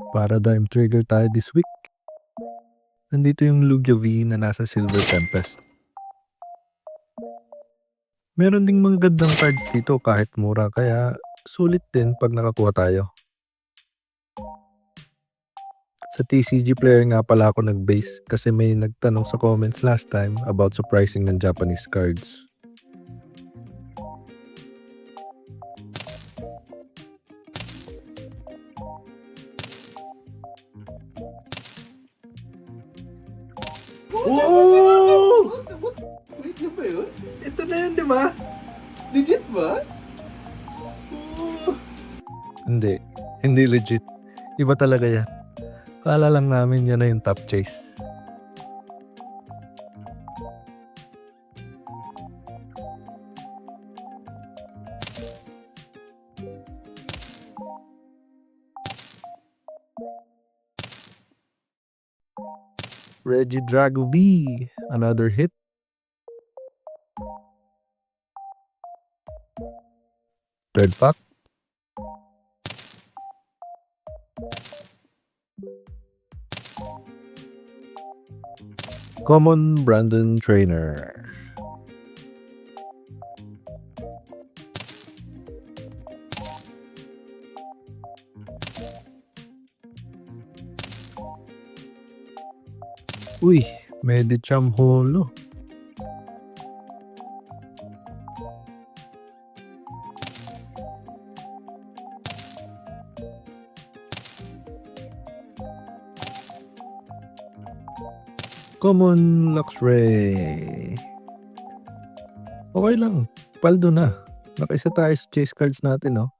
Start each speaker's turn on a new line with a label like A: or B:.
A: Paradigm trigger tayo this week. Nandito yung Lugia V na nasa Silver Tempest. Meron ding mga gandang cards dito kahit mura, kaya sulit din pag nakakuha tayo. Sa TCG player nga pala ako nag-base kasi may nagtanong sa comments last time about sa pricing ng Japanese cards.
B: Oh! Wait, yun ba yun? Ito na yun, di ba? Legit ba? Oh.
A: Hindi legit. Iba talaga yan. Kala lang namin yan na yung top chase. Regidrago V, another hit. Third pack. Common Brandon Trainer. Uy, Medicham Holo. Common Luxray. Okay lang. Paldo na. Nakaisa tayo sa chase cards natin, no?